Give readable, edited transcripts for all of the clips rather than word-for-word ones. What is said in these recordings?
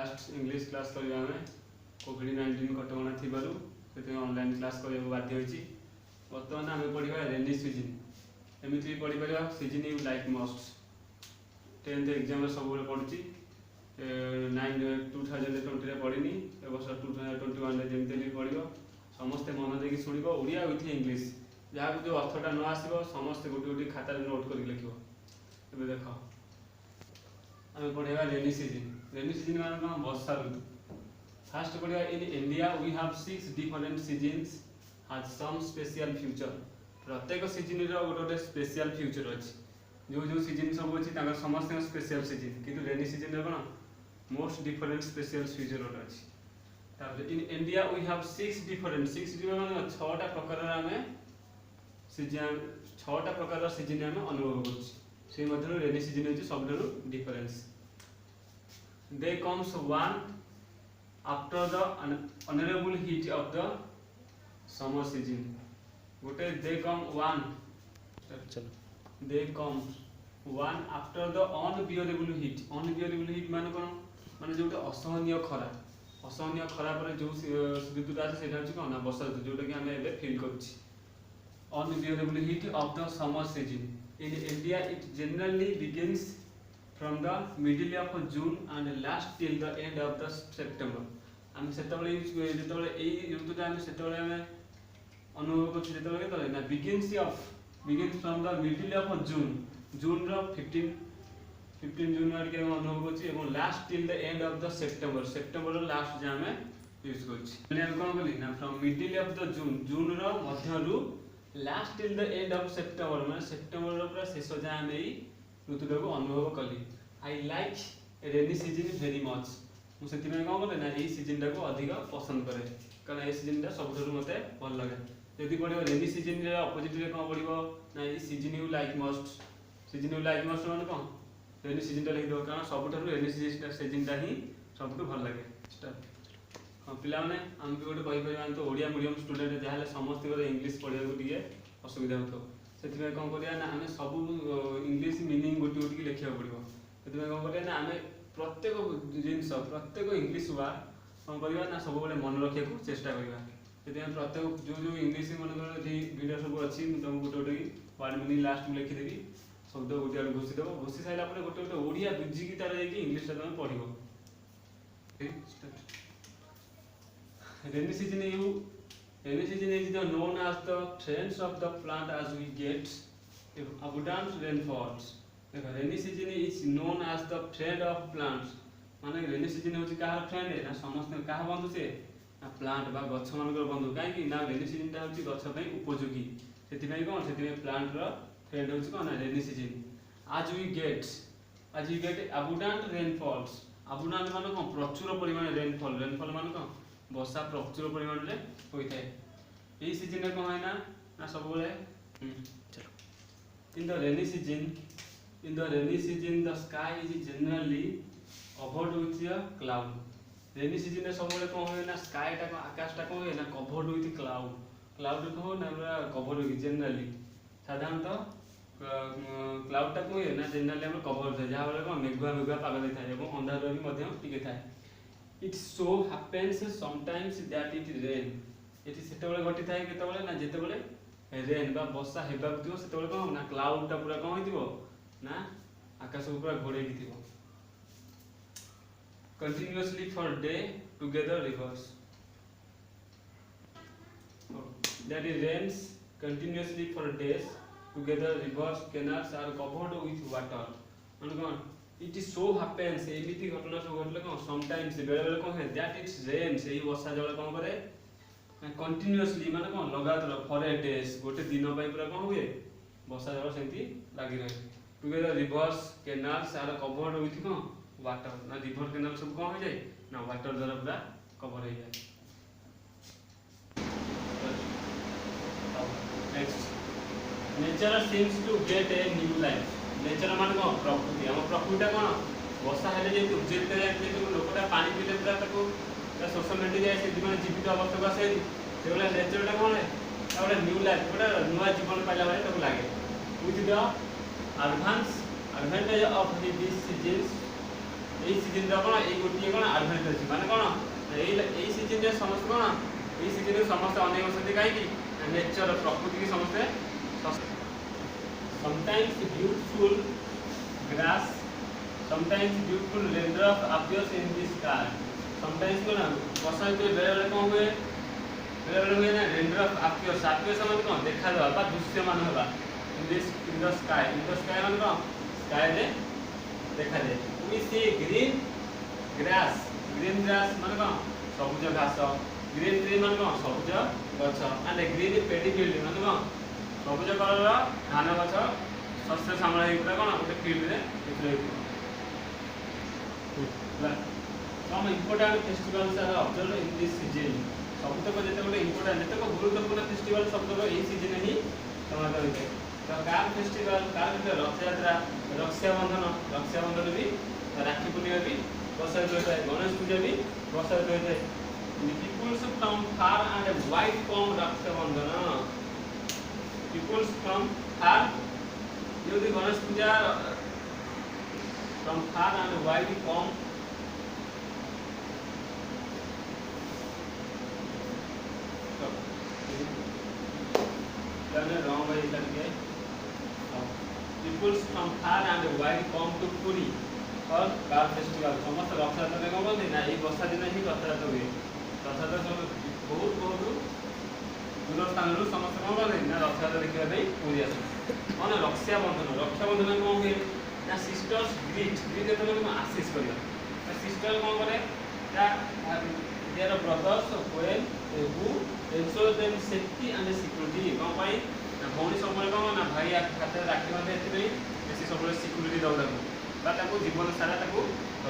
Last English class करवा आम कोविड-19 कटकणा थी से ऑनलाइन क्लास करने बाध्य होती। बर्तमान आम पढ़ा रेनी सीजन एमती भी पढ़ी पार season you like must 10th exam सब पढ़ुची 2020 पढ़ी ए वर्ष 2021 जमी पढ़ो समस्ते मन देकी शुण ओडिया विथ इंग्लिश जहाँ जो अर्थटा न आसो समस्ते गोटे गोटे खातार नोट कर लिख देख आम पढ़ा रेनी सीजन मान कौन वर्षा ऋतु। फास्ट पढ़ा in India we have 6 different seasons has some special feature. प्रत्येक सीजन गोटे गोटे स्पेशल फ्यूचर अच्छी जो जो सीजन सब अच्छी समस्त स्पेशल सीजन किंतु रेनी सीजन कौन मोस्ट डिफरेंट स्पेशल फ्यूचर गोटे अच्छी। In India we have 6 different 6 6टा प्रकार आम सीजन 6टा प्रकार सीजन आम अनुभव कर रेनी सीजन होची सब difference. They comes one after the unbearable heat of the summer season. गोटे दे कम वन चलो they come one after the unbearable heat मान कौन मान जो असहनीय खरा पर जो ऋतुटा अच्छे से कौन ना वर्षा ऋतु जोटा कि आम फिल कर unbearable heat of the summer season. In India it generally begins from the middle of June and last till the end of the September. आम से ऋतुटा आम से अनुभव कर ना begins from the middle of June रो 15 जून आड़के अनुभव कर last till the end of the September last जे आम यूज कर कौन कली ना from middle of the June रो मध्यरु last till the end of September मैं सेप्टेम्बर पूरा शेष जाए आम ऋतुटा को अनुभव कली। I like rainy season very much मुझे कौन करें ना ये सीजन को अधिक पसंद करे कारण ये सीजन सब मत भल लगे। जदि पढ़ो रेनी सीजन अपोजिट कौन पढ़ो ना ये सीजन यू लाइक मस्ट मान कौन रेनी सीजन लिखिद कारण सब रेनी सीजन ही सब भल लगे। हाँ पिला आम भी गोटे कहीपर तो ओडिया मीडियम स्टूडेंट जहाँ समस्त इंग्लिश पढ़ा टे असुविधा हो से कौन करा ना आम सब इंग्लिश मीनिंग गोटे गोटे लिखा पड़ो से कौन करा ना आम प्रत्येक जिनस प्रत्येक इंग्लिश वार्ड कौन करवा ना सब मन रखा चेष्टा करवा से प्रत्येक जो जो इंग्लिश मन भिडियो सब अच्छी तुमको गोटे गोटे वार्ड मीनिंग लास्ट में लिखिदेवी शब्द गोटे आड़ घोषिदेव घोषि सारा गोटे गोटे ओडिया बुझिकी तार इंग्लिश तुम पढ़ो। Rainy season is the known as the trends of the plant as we get abundant rainfalls. Rainy season is known as the trend of plants. माने रेनी सीजन होची कहार फ्रेंड है ना समस्त कहा बंधु से ना प्लांट बा गछ मानकर बंधु काई ना रेनी सीजन ता होची गछ पई उपयोगी सेति पई कोन सेति पई प्लांट रो फ्रेंड होची कोन ना रेनी सीजन। आज we get abundant rainfalls abundant माने कोन प्रचुर परिमाण रेनफॉल माने कोन वर्षा प्रचुर परिमाण में होता है। यही सीजन कौन है ना सब चलो in the rainy season the sky is generally covered with a cloud. Rainy season सब कौन हुए ना स्काईटा आकाशटा कौन हुए ना कवर्ड विथ क्लाउड कौन ना पूरा कवर्ड हुई जनरली साधारणतः क्लाउडटा कौन हुए ना जनरली आम कवर्ड थाए जहाँ कौन मेघुआ पाग देता है अंधार भी टिके थाए। It so happens sometimes that it rain एटी सेतेबेले घटी थाए केतेबेले ना जेतेबेले रेन बा वर्षा हेबाक दियो सेतेबेले कोन ना क्लाउडटा पूरा कोन होइतिबो ना आकाश पूरा घोड़ेकी थिबो। Continuously for day together rivers that it rains continuously for days together rivers canals are covered with water मान कोन इट सो हैपेंस एमिति घटना सब घटले कौन समटाइम्स बेले बेले कौन है दैट इट्स रेन से वर्षा जल कौन करे कंटीन्यूअसली माने कौन लगातार फॉर ए डेज गोटे दिन पई पूरा कौन हुए वर्षा जल सेंती लागि रहे together rivers canals are covered with कौन वाटर ना रिवर कैनाल सब कौन हो जाए ना वाटर द्वारा पूरा कवर हो जाए। Next nature seems to get a new life. Nature मान कौन प्रकृति आम प्रकृतिटा कौन वर्षा हेले जे उज्जित जाए लोकटा पानी पीले पूरा ताको शोष मेटी जाए से जीवित अवस्था को आसे से नेचरटा कौन है गोटे न्यू लाइफ गोटे नुआ जीवन पाइला भाई लगे with the advantage of this season. এই সিজনটা কোন এই গোটিয়ে কোন অ্যাডভান্টেজ समस्त कौन ये सीजन समस्त अनेक बसती कहीं नेचर प्रकृति की समस्ते sometimes beautiful grass sometimes beautiful raindrop appears in the sky sometimes कौन वर्षा ऋतु बेले कौन हुए बेले ना raindrop appears माने कौन देखा दवा बा दृश्यमान होगा in the sky माने कौन sky रे देखा दे we see green grass माने कौन सबुज घास ग्रीन ट्री माने कौन सबुज गछ and green paddy field माने कौन सबुज कलर धान गछ शस्य सामना हेकुला कौन गोटे फील्ड रे देखले some important festivals are observed in this season सबतक जेते गोटे इंपोर्टेंट जेते को गुरुत्वपूर्ण फेस्टिवल सबतक एही सीजन ही समाप्त होइते तो कार फेस्टिवल कार रथ यात्रा रक्षाबंधन भी राखी पूर्णिमा भी वर्षा ऋतु होता है गणेश पूजा भी वर्षा ऋतु होता है peoples from far and wide come Rakshabandhan peoples from far यदि गणेश पूजा from far and wide come wrong way करके peoples from far and wide come to Puri और कार फेस्टिवल समस्त रथयात्रा में कौन बोलते ना ये वर्षा दिन ही रथयात्रा हुए रथयात्रा सब बहुत दूर स्थान समस्त कौन बोलते ना रथयात्रा देखा पूरी आस कौन रक्षाबंधन में कौन हुए ना सिस्टर्स ग्रीट जो आशीष कर सिस्टर कौन करे their brothers when who ensure them safety and security कौन पाई ना भौणी सब कौन ना भाई हाथ राखी बांधे बेसी सब सिक्यूरीटी दौड़ा ताको जीवन सारा ताको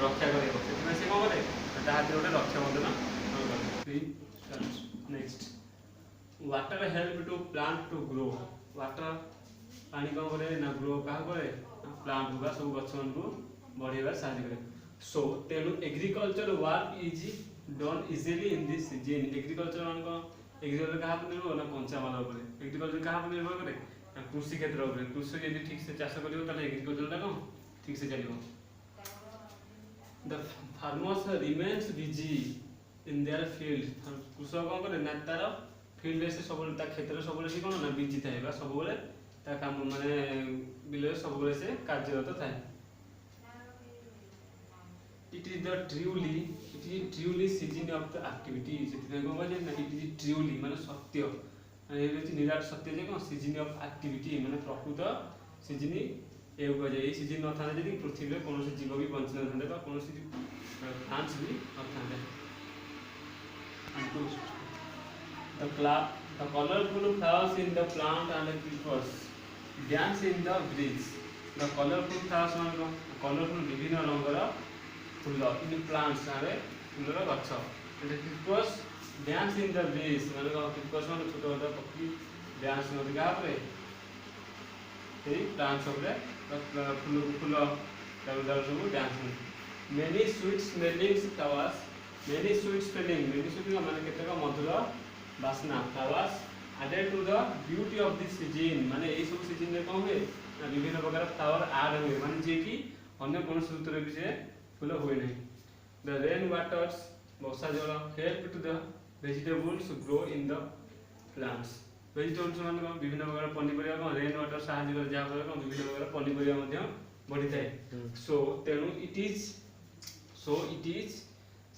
रक्षा करेको से कौन करे हाथ गोटे Raksha Bandhan next water help to plant to grow water पानी कौन करे ना ग्रो क्या करे प्लांट होगा सब गछ मन को बढ़ेबा साहाय्य करे सो तेणु agriculture work is done easily in this season agriculture मान को एग्रीकल्चर कहाँ पर निर्भर ना कंचा माल ऊपर एग्रीकल्चर कहाँ पर निर्भर करे कृषि क्षेत्र ऊपर कृषि यदि ठीक से चाष करियो ताले एग्रीकल्चर टा कौन ठीक से चलियो the farmers remains busy in their field कृषक कौन करे ना तार फील्ड से सब ता क्षेत्र सब से कौन ना बिजी थाए बा सब बेले ता काम माने बिले सब बेले से कार्यरत थाए it is truly season of the activity सेति को बोले ना it is truly माने सत्य माने ये निराट सत्य जे कोन सीजन ऑफ एक्टिविटी माने प्रकृत सीजन ए को जे सीजन न था यदि पृथ्वी रे कोनोसी जीव भी बंच न थांदे बा कोनोसी प्लांट्स भी न थांदे the colorful flowers in the plant and the creepers dance in the breeze the colorful flowers मान colorful विभिन्न रंगर फूल इन प्लांट्स आरे फूलर गछ and creepers dance in the breeze माने क्रीपर्स माने छोट छोट पक्षी डांस नदी का पे ए प्लांट्स ऊपर फूल दाल सब dance many sweet smelling flowers many sweet माने केतका मधुर वासना flowers added to the beauty of this season माने ए सब सीजन में कौन हुए विभिन्न प्रकार फ्लावर ऐड हुए माने जे कि अन्य कोन ऋतु रे भी से फूल हुए नहीं द रेन वाटर्स वर्षा जल help to the vegetables grow in the plants vegetables मान विभिन्न प्रकार पनीपरिया को रेन वाटर सहायता करे जा पर विभिन्न प्रकार पनीपरिया मध्ये बढ़ी थाए सो तेनु it is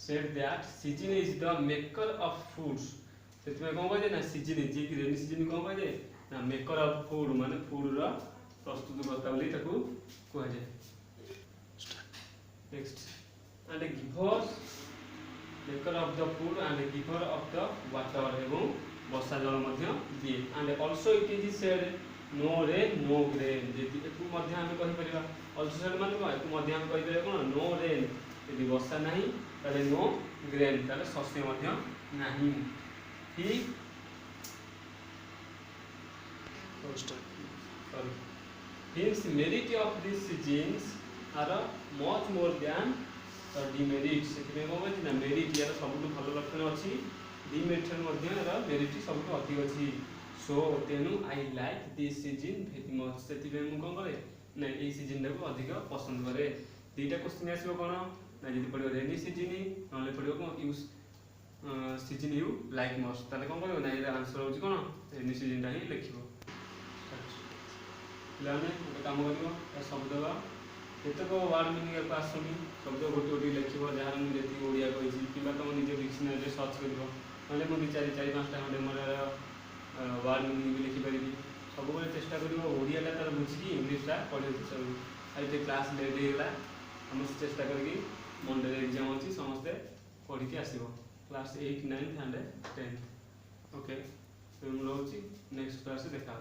said that season is the maker of foods सेति में कोन कहजे ना सीजन जे कि रेनी सीजन कोन कहजे ना मेकर ऑफ फूड माने फूड रो प्रस्तुत करता बोली ताकू कहजे next and a giver maker of the food and a giver of the water एवं वर्षा जल मध्य दिए and also it is said no rain no grain जेति एकु मध्य हम कहि परिबा also said मान को एकु मध्य हम कहि परिबा कोन no rain यदि वर्षा नाही ताले no grain ताले शस्य मध्य नाही ही sorry hence merit of these seasons are much more than demerit सेति में कहबे ना मेरिट यार सबटु भलो लक्षण अछि demerit मध्ये यार मेरिट सबटु अधिक अछि सो तेनु I like this season very much सेति में मु कोन करे ना ए सीजन को अधिक पसंद करे दुईटा क्वेश्चन आसीबो कोन ना जदि पडियो रेनी सीजन नले पडियो कोन सीजन यू लाइक मोस्ट ताले कौन कर ना ये आंसर होची कोन एनी सीजनटा ही लिखिबो पिलाने गोटे काम करिवो शब्द बा केतक वर्ड मीनिंग को आसुनी शब्द गोटे गोटे लिखिबो जहाँ मुझे जी ओडिया कही कि तुम निज डिक्शनरी सर्च कर ना मुझे चार चार पाँचटा खंडे मोर वर्ड मीनिंग भी लिखिपारि सब चेष्टा कर ओडिया तार बुझी इंग्लीशटा पढ़े सब क्लास लेट होगा समस्त चेष्टा करी मंडे एग्जाम अच्छी समस्ते पढ़ी आसो क्लास 8, 9 एंड 10 ओके रोचे नेक्स्ट क्लास देखा।